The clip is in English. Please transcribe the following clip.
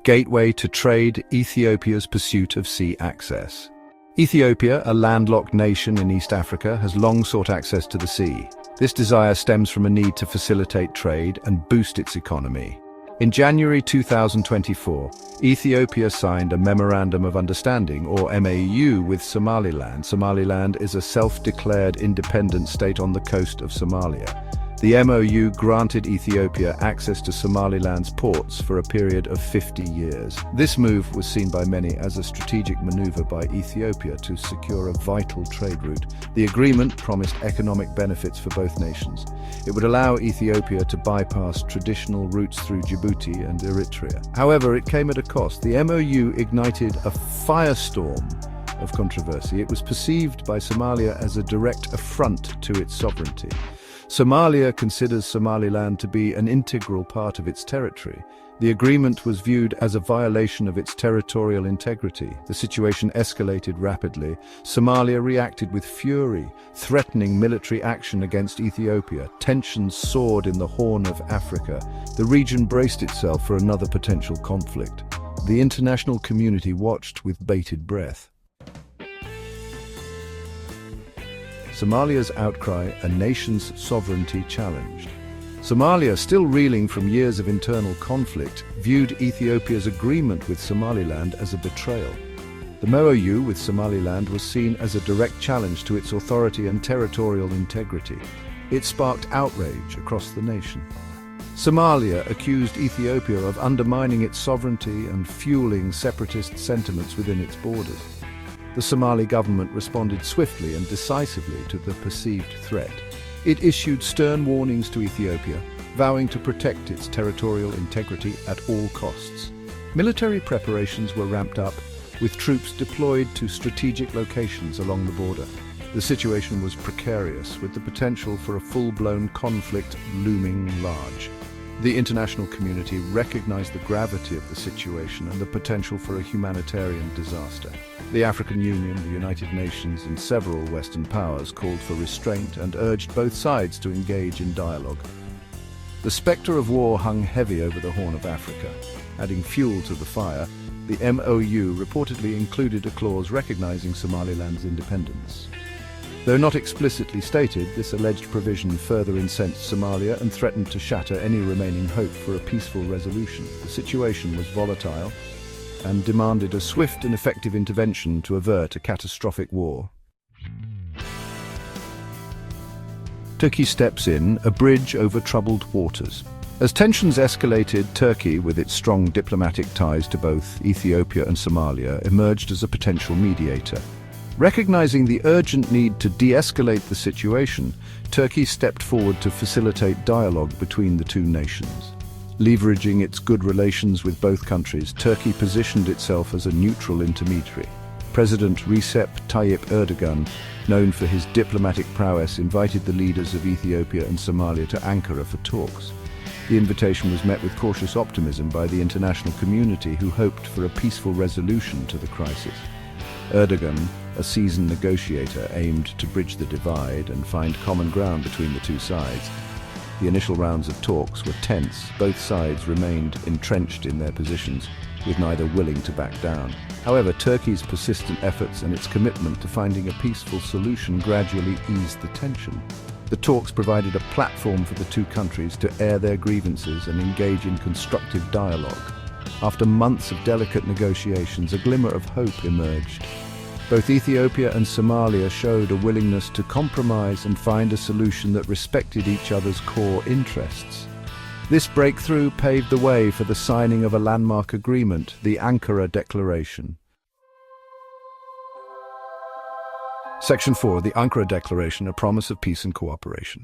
gateway to trade, Ethiopia's pursuit of sea access. Ethiopia, a landlocked nation in East Africa, has long sought access to the sea. This desire stems from a need to facilitate trade and boost its economy. In January 2024, Ethiopia signed a Memorandum of Understanding, or MAU, with Somaliland. Somaliland is a self-declared independent state on the coast of Somalia. The MOU granted Ethiopia access to Somaliland's ports for a period of 50 years. This move was seen by many as a strategic maneuver by Ethiopia to secure a vital trade route. The agreement promised economic benefits for both nations. It would allow Ethiopia to bypass traditional routes through Djibouti and Eritrea. However, it came at a cost. The MOU ignited a firestorm of controversy. It was perceived by Somalia as a direct affront to its sovereignty. Somalia considers Somaliland to be an integral part of its territory. The agreement was viewed as a violation of its territorial integrity. The situation escalated rapidly. Somalia reacted with fury, threatening military action against Ethiopia. Tensions soared in the Horn of Africa. The region braced itself for another potential conflict. The international community watched with bated breath. Somalia's outcry, a nation's sovereignty challenged. Somalia, still reeling from years of internal conflict, viewed Ethiopia's agreement with Somaliland as a betrayal. The MOU with Somaliland was seen as a direct challenge to its authority and territorial integrity. It sparked outrage across the nation. Somalia accused Ethiopia of undermining its sovereignty and fueling separatist sentiments within its borders. The Somali government responded swiftly and decisively to the perceived threat. It issued stern warnings to Ethiopia, vowing to protect its territorial integrity at all costs. Military preparations were ramped up, with troops deployed to strategic locations along the border. The situation was precarious, with the potential for a full-blown conflict looming large. The international community recognized the gravity of the situation and the potential for a humanitarian disaster. The African Union, the United Nations, and several Western powers called for restraint and urged both sides to engage in dialogue. The specter of war hung heavy over the Horn of Africa. Adding fuel to the fire, the MOU reportedly included a clause recognizing Somaliland's independence. Though not explicitly stated, this alleged provision further incensed Somalia and threatened to shatter any remaining hope for a peaceful resolution. The situation was volatile and demanded a swift and effective intervention to avert a catastrophic war. Turkey steps in, a bridge over troubled waters. As tensions escalated, Turkey, with its strong diplomatic ties to both Ethiopia and Somalia, emerged as a potential mediator. Recognizing the urgent need to de-escalate the situation, Turkey stepped forward to facilitate dialogue between the two nations. Leveraging its good relations with both countries, Turkey positioned itself as a neutral intermediary. President Recep Tayyip Erdogan, known for his diplomatic prowess, invited the leaders of Ethiopia and Somalia to Ankara for talks. The invitation was met with cautious optimism by the international community, who hoped for a peaceful resolution to the crisis. Erdogan, a seasoned negotiator, aimed to bridge the divide and find common ground between the two sides. The initial rounds of talks were tense. Both sides remained entrenched in their positions, with neither willing to back down. However, Turkey's persistent efforts and its commitment to finding a peaceful solution gradually eased the tension. The talks provided a platform for the two countries to air their grievances and engage in constructive dialogue. After months of delicate negotiations, a glimmer of hope emerged. Both Ethiopia and Somalia showed a willingness to compromise and find a solution that respected each other's core interests. This breakthrough paved the way for the signing of a landmark agreement, the Ankara Declaration. Section 4, the Ankara Declaration, a promise of peace and cooperation.